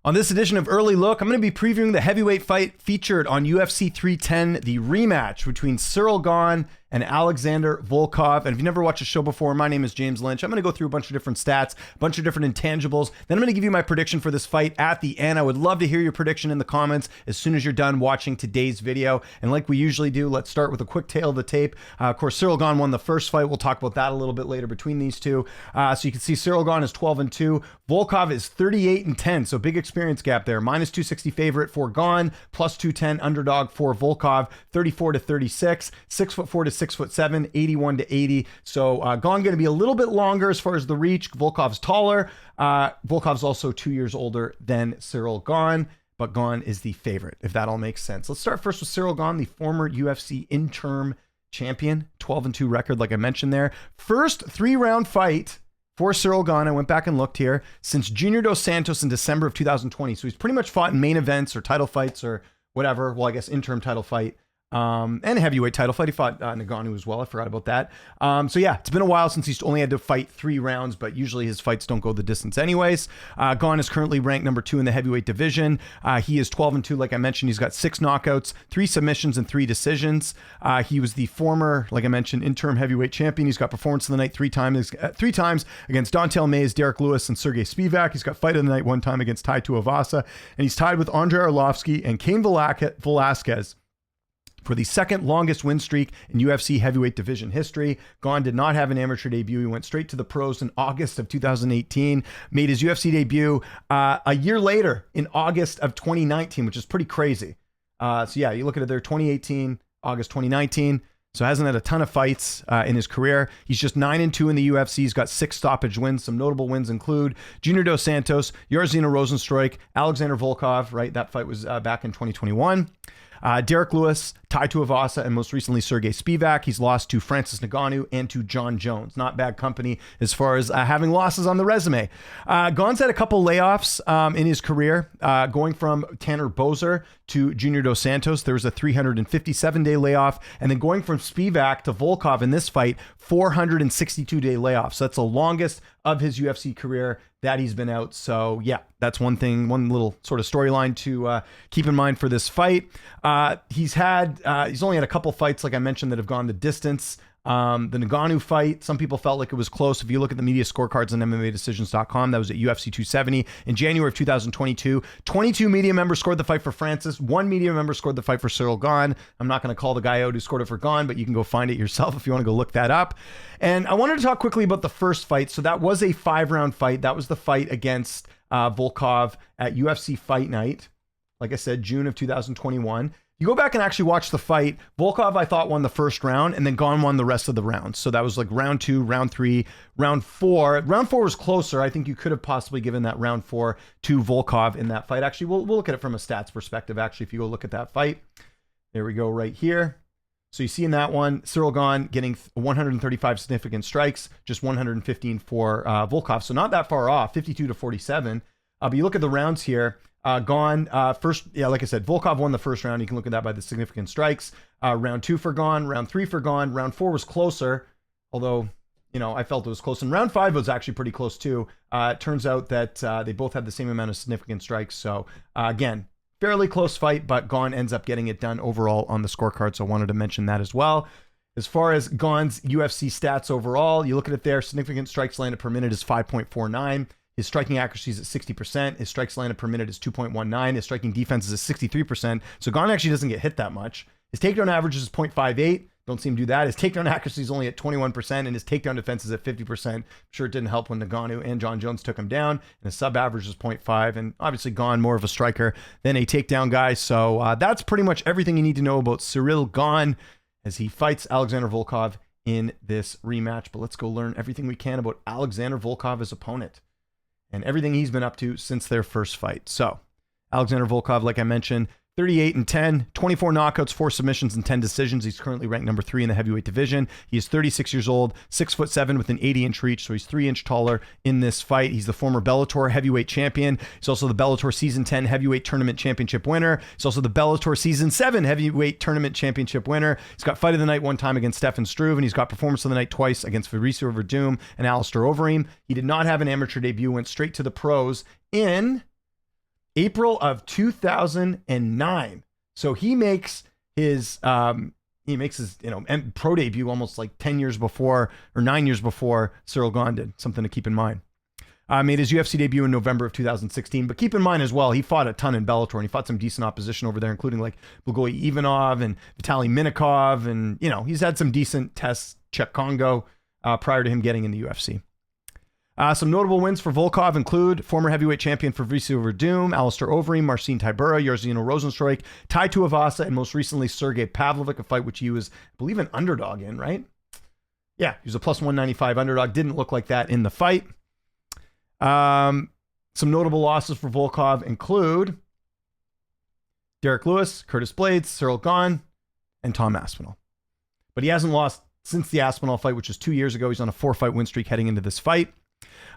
On this edition of Early Look, I'm going to be previewing the heavyweight fight featured on UFC 310, the rematch between Ciryl Gane and Alexander Volkov. And if you've never watched the show before, my name is James Lynch. I'm going to go through a bunch of different stats, a bunch of different intangibles. Then I'm going to give you my prediction for this fight at the end. I would love to hear your prediction in the comments as soon as you're done watching today's video. And like we usually do, let's start with a quick tail of the tape. Of course, Ciryl Gane won the first fight. We'll talk about that a little bit later between these two. So you can see Ciryl Gane is 12-2. Volkov is 38-10. So big experience gap there. Minus 260 favorite for Gane, plus 210 underdog for Volkov. 34-36, 6'4" to 6'7", 81-80. So Gane going to be a little bit longer as far as the reach. Volkov's taller. Volkov's also 2 years older than Ciryl Gane, but Gane is the favorite, if that all makes sense. Let's start first with Ciryl Gane, the former UFC interim champion, 12-2 record, like I mentioned there. First 3-round fight for Ciryl Gane, I went back and looked here, since Junior Dos Santos in December of 2020. So he's pretty much fought in main events or title fights or whatever. Well, I guess interim title fight. And a heavyweight title fight. He fought Ngannou as well. I forgot about that. So yeah, it's been a while since he's only had to fight 3 rounds, but usually his fights don't go the distance anyways. Gane is currently ranked number 2 in the heavyweight division. He is 12-2. Like I mentioned, he's got 6 knockouts, 3 submissions, and 3 decisions. He was the former, like I mentioned, interim heavyweight champion. He's got performance of the night 3 times against Don'Tale Mayes, Derrick Lewis, and Sergey Spivak. He's got fight of the night 1 time against Tai Tuivasa, and he's tied with Andrei Arlovsky and Cain Velasquez for the second longest win streak in UFC heavyweight division history. Gane did not have an amateur debut. He went straight to the pros in August of 2018, made his UFC debut a year later in August of 2019, which is pretty crazy. So yeah, you look at it there, 2018, August 2019. So hasn't had a ton of fights in his career. He's just 9-2 in the UFC. He's got 6 stoppage wins. Some notable wins include Junior Dos Santos, Jairzinho Rozenstruik, Alexander Volkov, right? That fight was back in 2021. Derrick Lewis, Tai Tuivasa, and most recently Sergey Spivak. He's lost to Francis Ngannou and to John Jones. Not bad company as far as having losses on the resume. Gane's had a couple layoffs in his career, going from Tanner Boser to Junior Dos Santos. There was a 357-day layoff, and then going from Spivak to Volkov in this fight, 462-day layoff. So that's the longest of his UFC career that he's been out. So yeah, that's one thing, one little sort of storyline to keep in mind for this fight. He's only had a couple fights, like I mentioned, that have gone the distance. The Ngannou fight, some people felt like it was close. If you look at the media scorecards on MMADecisions.com, that was at UFC 270 in January of 2022. 22 media members scored the fight for Francis. 1 media member scored the fight for Ciryl Gane. I'm not going to call the guy out who scored it for Gane, but you can go find it yourself if you want to go look that up. And I wanted to talk quickly about the first fight. So that was a 5-round fight. That was the fight against Volkov at UFC Fight Night. Like I said, June of 2021. You go back and actually watch the fight. Volkov, I thought, won the first round, and then Gane won the rest of the rounds. So that was like round 2, round 3, round 4. Round 4 was closer. I think you could have possibly given that round 4 to Volkov in that fight. Actually, we'll look at it from a stats perspective, actually, if you go look at that fight. There we go right here. So you see in that one, Ciryl Gane getting 135 significant strikes, just 115 for Volkov. So not that far off, 52-47. But you look at the rounds here. Gane, first, yeah, like I said, Volkov won the first round. You can look at that by the significant strikes. Round 2 for Gane, round 3 for Gane. Round 4 was closer, although, you know, I felt it was close. And round 5 was actually pretty close too. It turns out that they both had the same amount of significant strikes. So again, fairly close fight, but Gane ends up getting it done overall on the scorecard. So I wanted to mention that as well. As far as Gane's UFC stats overall, you look at it there, significant strikes landed per minute is 5.49. His striking accuracy is at 60%. His strikes landed per minute is 2.19. His striking defense is at 63%. So Gane actually doesn't get hit that much. His takedown average is 0.58. Don't see him do that. His takedown accuracy is only at 21%, and his takedown defense is at 50%. I'm sure it didn't help when Ngannou and John Jones took him down. And his sub average is 0.5. And obviously Gane more of a striker than a takedown guy. So that's pretty much everything you need to know about Ciryl Gane as he fights Alexander Volkov in this rematch. But let's go learn everything we can about Alexander Volkov, his opponent, and everything he's been up to since their first fight. So Alexander Volkov, like I mentioned, 38-10, 24 knockouts, 4 submissions, and 10 decisions. He's currently ranked number 3 in the heavyweight division. He is 36 years old, 6'7" with an 80-inch reach, so he's 3-inch taller in this fight. He's the former Bellator heavyweight champion. He's also the Bellator Season 10 heavyweight tournament championship winner. He's also the Bellator Season 7 heavyweight tournament championship winner. He's got fight of the night 1 time against Stefan Struve, and he's got performance of the night twice against Fabricio Verdum and Alistair Overeem. He did not have an amateur debut, went straight to the pros in April of 2009. So he makes his pro debut almost like 10 years before or 9 years before Ciryl Gane did. Something to keep in mind. Made his UFC debut in November of 2016, but keep in mind as well, he fought a ton in Bellator, and he fought some decent opposition over there, including like Blagoy Ivanov and Vitaly Minikov, and he's had some decent tests, Czech Congo, prior to him getting in the UFC. Some notable wins for Volkov include former heavyweight champion Fabricio Verdum, Alistair Overeem, Marcin Tybura, Jairzinho Rozenstruik, Tai Tuivasa, and most recently Sergey Pavlovich, a fight which he was, I believe, an underdog in, right? Yeah, he was a plus 195 underdog. Didn't look like that in the fight. Some notable losses for Volkov include Derrick Lewis, Curtis Blades, Ciryl Gane, and Tom Aspinall. But he hasn't lost since the Aspinall fight, which was 2 years ago. He's on a 4-fight win streak heading into this fight.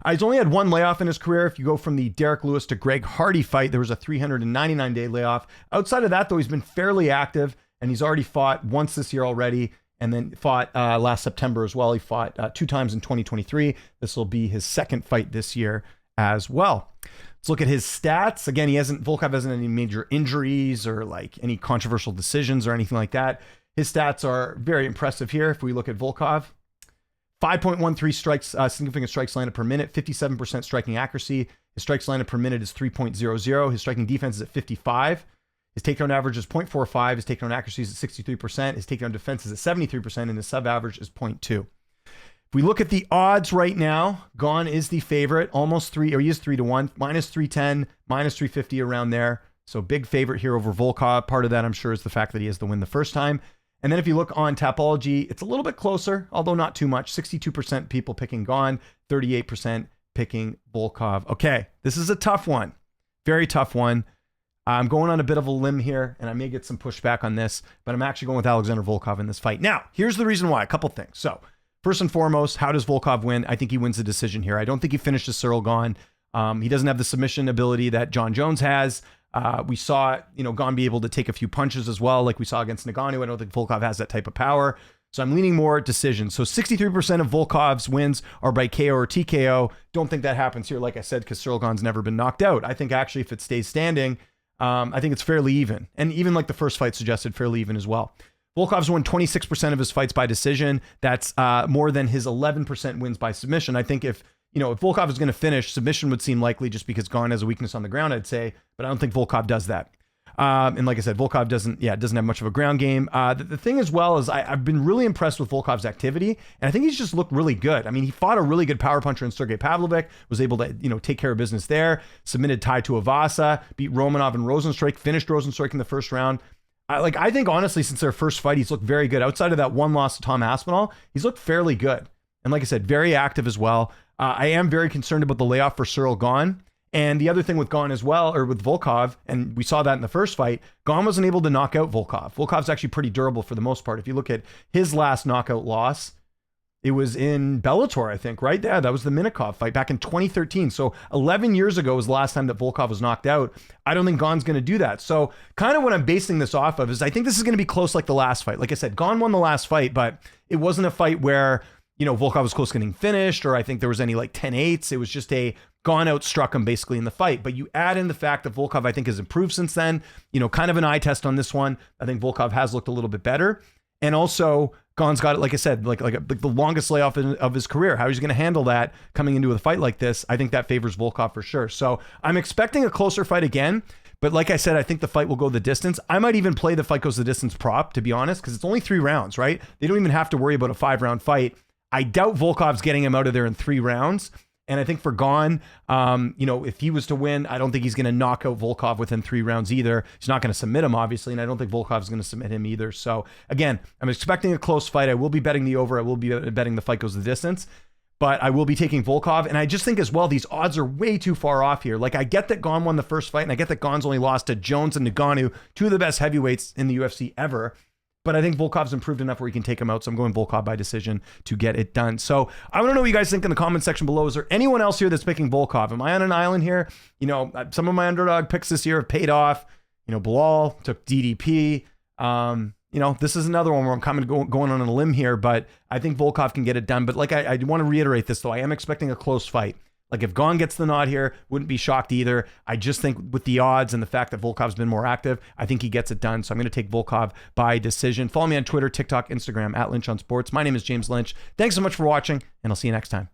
He's only had one layoff in his career. If you go from the Derrick Lewis to Greg Hardy fight, there was a 399-day layoff. Outside of that, though, he's been fairly active, and he's already fought once this year already, and then fought last September as well. He fought 2 times in 2023. This will be his second fight this year as well. Let's look at his stats. Again, Volkov hasn't any major injuries or like any controversial decisions or anything like that. His stats are very impressive here. If we look at Volkov, 5.13 strikes, significant strikes landed per minute, 57% striking accuracy. His strikes landed per minute is 3.00. His striking defense is at 55. His takedown average is 0.45. His takedown accuracy is at 63%. His takedown defense is at 73%, and his sub average is 0.2. If we look at the odds right now, Gane is the favorite, almost 3, or he is 3-1, minus 310, minus 350 around there. So big favorite here over Volkov. Part of that, I'm sure, is the fact that he has the win the first time. And then if you look on Tapology, it's a little bit closer, although not too much. 62% people picking Gane, 38% picking Volkov. Okay, this is a tough one. Very tough one. I'm going on a bit of a limb here, and I may get some pushback on this, but I'm actually going with Alexander Volkov in this fight. Now, here's the reason why. A couple things. So, first and foremost, how does Volkov win? I think he wins the decision here. I don't think he finishes Ciryl Gane. He doesn't have the submission ability that John Jones has. We saw, Gane be able to take a few punches as well, like we saw against Ngannou. I don't think Volkov has that type of power. So I'm leaning more decision. So 63% of Volkov's wins are by KO or TKO. Don't think that happens here, like I said, because Ciryl Gane's never been knocked out. I think actually if it stays standing, I think it's fairly even. And even like the first fight suggested, fairly even as well. Volkov's won 26% of his fights by decision. That's more than his 11% wins by submission. I think if Volkov is going to finish, submission would seem likely just because Gane has a weakness on the ground, I'd say, but I don't think Volkov does that. And like I said, Volkov doesn't have much of a ground game. The thing as well is I've been really impressed with Volkov's activity, and I think he's just looked really good. I mean, he fought a really good power puncher in Sergey Pavlovich, was able to, take care of business there, submitted Tai Tuivasa, beat Romanov and Rozenstruik, finished Rozenstruik in the first round. I think honestly, since their first fight, he's looked very good. Outside of that one loss to Tom Aspinall, he's looked fairly good. And like I said, very active as well. I am very concerned about the layoff for Ciryl Gane. And the other thing with Gane as well, or with Volkov, and we saw that in the first fight, Gane wasn't able to knock out Volkov. Volkov's actually pretty durable for the most part. If you look at his last knockout loss, it was in Bellator, I think, right? Yeah, that was the Minikov fight back in 2013. So 11 years ago was the last time that Volkov was knocked out. I don't think Gane's going to do that. So kind of what I'm basing this off of is I think this is going to be close like the last fight. Like I said, Gane won the last fight, but it wasn't a fight where, Volkov was close getting finished, or I think there was any like 10-8s. It was just a Gane outstruck him basically in the fight. But you add in the fact that Volkov, I think, has improved since then. Kind of an eye test on this one. I think Volkov has looked a little bit better. And also, Gane's got, like I said, like the longest layoff of his career. How he's going to handle that coming into a fight like this, I think that favors Volkov for sure. So I'm expecting a closer fight again. But like I said, I think the fight will go the distance. I might even play the fight goes the distance prop, to be honest, because it's only 3 rounds, right? They don't even have to worry about a 5-round fight. I doubt Volkov's getting him out of there in 3 rounds. And I think for Gane, if he was to win, I don't think he's going to knock out Volkov within 3 rounds either. He's not going to submit him, obviously, and I don't think Volkov's going to submit him either. So again, I'm expecting a close fight. I will be betting the over. I will be betting the fight goes the distance. But I will be taking Volkov. And I just think as well, these odds are way too far off here. Like, I get that Gane won the first fight, and I get that Gane's only lost to Jones and Ngannou, 2 of the best heavyweights in the UFC ever. But I think Volkov's improved enough where he can take him out. So I'm going Volkov by decision to get it done. So I want to know what you guys think in the comment section below. Is there anyone else here that's picking Volkov? Am I on an island here? Some of my underdog picks this year have paid off. Bilal took DDP. This is another one where I'm kind of going on a limb here, but I think Volkov can get it done. But like I want to reiterate this, though. I am expecting a close fight. Like if Gane gets the nod here, wouldn't be shocked either. I just think with the odds and the fact that Volkov's been more active, I think he gets it done. So I'm going to take Volkov by decision. Follow me on Twitter, TikTok, Instagram, @LynchOnSports. My name is James Lynch. Thanks so much for watching, and I'll see you next time.